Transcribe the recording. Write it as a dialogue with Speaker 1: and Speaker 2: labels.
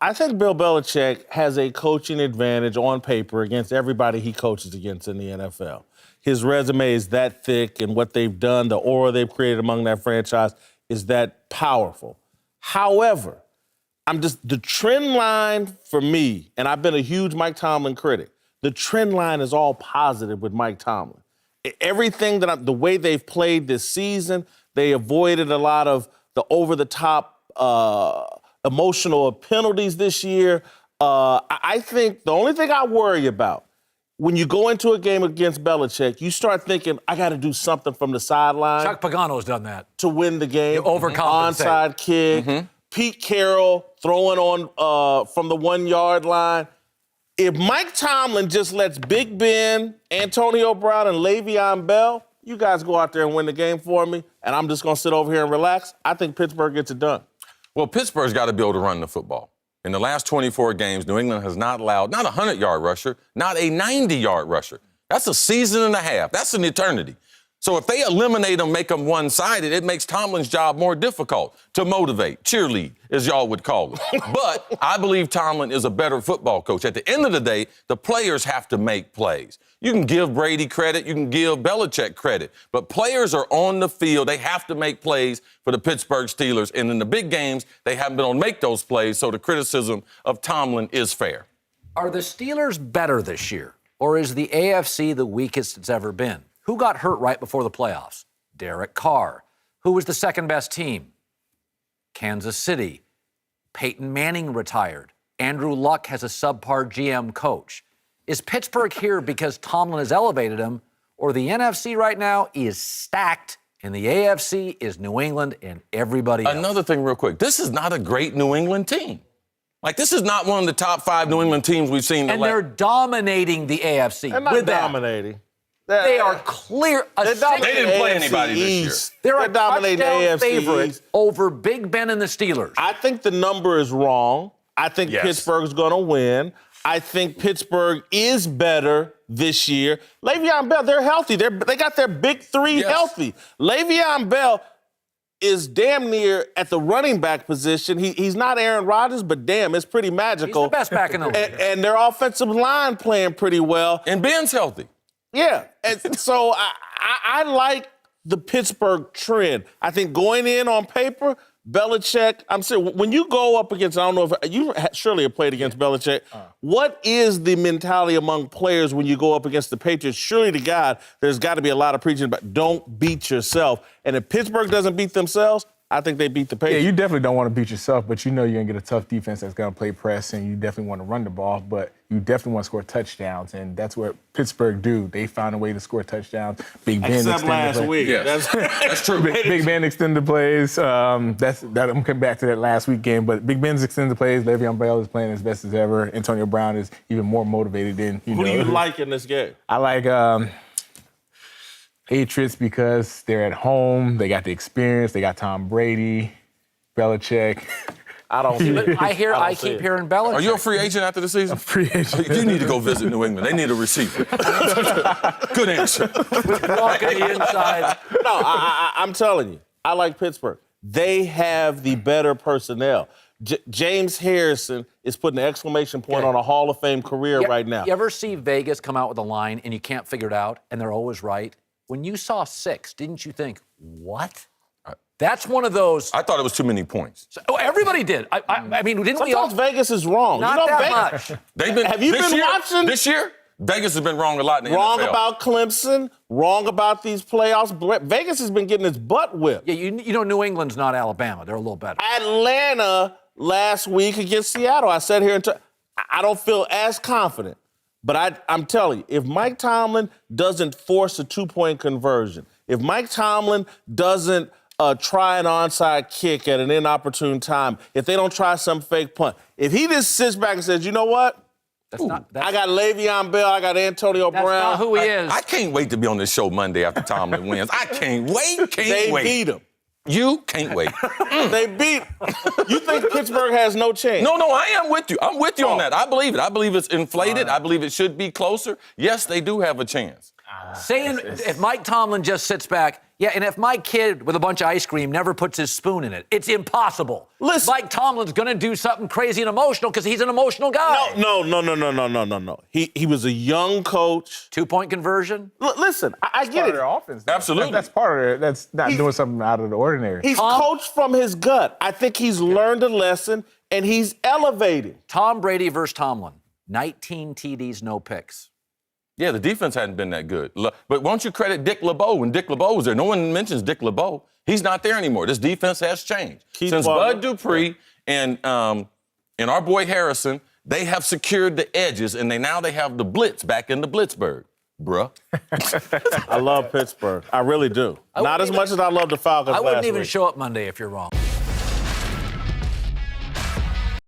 Speaker 1: I think Bill Belichick has a coaching advantage on paper against everybody he coaches against in the NFL. His resume is that thick, and what they've done, the aura they've created among that franchise is that powerful. However, the trend line for me, and I've been a huge Mike Tomlin critic, the trend line is all positive with Mike Tomlin. Everything the way they've played this season, they avoided a lot of the over-the-top emotional penalties this year. I think the only thing I worry about when you go into a game against Belichick, you start thinking, I got to do something from the sideline.
Speaker 2: Chuck Pagano's done that.
Speaker 1: To win the game.
Speaker 2: You overcompensate.
Speaker 1: Onside kick. Pete Carroll throwing on from the 1 yard line. If Mike Tomlin just lets Big Ben, Antonio Brown, and Le'Veon Bell, you guys go out there and win the game for me, and I'm just going to sit over here and relax, I think Pittsburgh gets it done.
Speaker 3: Well, Pittsburgh's got to be able to run the football. In the last 24 games, New England has not allowed, not a 100-yard rusher, not a 90-yard rusher. That's a season and a half. That's an eternity. So if they eliminate them, make them one-sided, it makes Tomlin's job more difficult to motivate, cheerlead, as y'all would call it. But I believe Tomlin is a better football coach. At the end of the day, the players have to make plays. You can give Brady credit, you can give Belichick credit, but players are on the field. They have to make plays for the Pittsburgh Steelers. And in the big games, they haven't been able to make those plays, so the criticism of Tomlin is fair.
Speaker 2: Are the Steelers better this year, or is the AFC the weakest it's ever been? Who got hurt right before the playoffs? Derek Carr. Who was the second-best team? Kansas City. Peyton Manning retired. Andrew Luck has a subpar GM coach. Is Pittsburgh here because Tomlin has elevated him, or the NFC right now is stacked, and the AFC is New England and everybody else?
Speaker 3: Another thing real quick. This is not a great New England team. Like, this is not one of the top 5 New England teams we've seen.
Speaker 2: And they're dominating the AFC.
Speaker 1: They're not dominating.
Speaker 2: They are clear.
Speaker 3: They didn't play anybody this year.
Speaker 2: They're a
Speaker 1: dominating
Speaker 2: touchdown
Speaker 1: AFC
Speaker 2: favorite
Speaker 1: East.
Speaker 2: over Big Ben and the Steelers.
Speaker 1: I think the number is wrong. I think Pittsburgh's going to win. I think Pittsburgh is better this year. Le'Veon Bell, they're healthy. They got their big three healthy. Le'Veon Bell is damn near at the running back position. He's not Aaron Rodgers, but damn, it's pretty magical.
Speaker 2: He's the best back in the league.
Speaker 1: And their offensive line playing pretty well.
Speaker 3: And Ben's healthy.
Speaker 1: Yeah, and so I like the Pittsburgh trend. I think going in on paper, Belichick, I'm saying, when you go up against, I don't know if you surely have played against Belichick. What is the mentality among players when you go up against the Patriots? Surely to God, there's got to be a lot of preaching about don't beat yourself. And if Pittsburgh doesn't beat themselves, I think they beat the Patriots.
Speaker 4: Yeah, you definitely don't want to beat yourself, but you know you're going to get a tough defense that's going to play press, and you definitely want to run the ball, but you definitely want to score touchdowns, and that's what Pittsburgh do. They found a way to score touchdowns. Big Ben
Speaker 1: except last week.
Speaker 3: Yes. That's true.
Speaker 4: Big Ben extended plays. I'm coming back to that last week game, but Big Ben's extended plays. Le'Veon Bell is playing as best as ever. Antonio Brown is even more motivated than
Speaker 1: Who do you like in this game?
Speaker 4: I like Patriots because they're at home. They got the experience. They got Tom Brady, Belichick.
Speaker 1: I don't see it.
Speaker 2: I keep hearing Belichick.
Speaker 3: Are you a free agent after the season?
Speaker 4: A free agent.
Speaker 3: You need to go visit New England. They need a receiver. Good answer.
Speaker 2: Walking the inside.
Speaker 1: No, I'm telling you, I like Pittsburgh. They have the better personnel. James Harrison is putting an exclamation point on a Hall of Fame career right now.
Speaker 2: You ever see Vegas come out with a line and you can't figure it out, and they're always right? When you saw 6, didn't you think, what? That's one of those.
Speaker 3: I thought it was too many points.
Speaker 2: Everybody did. I mean, didn't we all?
Speaker 1: Sometimes Vegas is wrong.
Speaker 2: Not that
Speaker 1: Vegas,
Speaker 2: much.
Speaker 1: Have you been watching?
Speaker 3: This year, Vegas has been wrong a lot in the
Speaker 1: Wrong
Speaker 3: NFL.
Speaker 1: about Clemson, wrong about these playoffs. Vegas has been getting its butt whipped.
Speaker 2: Yeah, you know New England's not Alabama. They're a little better.
Speaker 1: Atlanta last week against Seattle. I sat here and I don't feel as confident. But I'm telling you, if Mike Tomlin doesn't force a 2-point conversion, if Mike Tomlin doesn't try an onside kick at an inopportune time, if they don't try some fake punt, if he just sits back and says, you know what? I got Le'Veon Bell, I got Antonio Brown.
Speaker 2: That's not who he is.
Speaker 3: I can't wait to be on this show Monday after Tomlin wins. I can't wait.
Speaker 1: They beat him.
Speaker 3: You can't wait.
Speaker 1: They beat. You think Pittsburgh has no chance?
Speaker 3: No, I am with you. I'm with you on that. I believe it. I believe it's inflated. I believe it should be closer. Yes, they do have a chance.
Speaker 2: Saying if Mike Tomlin just sits back, yeah, and if my kid with a bunch of ice cream never puts his spoon in it, it's impossible.
Speaker 1: Listen.
Speaker 2: Mike Tomlin's going to do something crazy and emotional because he's an emotional guy.
Speaker 1: No. He was a young coach.
Speaker 2: 2-point conversion.
Speaker 1: Listen, I get
Speaker 4: Part
Speaker 1: it.
Speaker 4: of their offense. Though.
Speaker 3: Absolutely.
Speaker 4: That's part of it. That's not doing something out of the ordinary.
Speaker 1: He's coached from his gut. I think he's learned a lesson, and he's elevating.
Speaker 2: Tom Brady versus Tomlin. 19 TDs, no picks.
Speaker 3: Yeah, the defense hadn't been that good. But won't you credit Dick LeBeau when Dick LeBeau was there? No one mentions Dick LeBeau. He's not there anymore. This defense has changed. Since Bud Dupree and our boy Harrison, they have secured the edges, and now they have the blitz back into Blitzburg, bruh.
Speaker 1: I love Pittsburgh. I really do. Not as much as I love the Falcons
Speaker 2: I wouldn't
Speaker 1: last
Speaker 2: even
Speaker 1: week.
Speaker 2: show up Monday if you're wrong.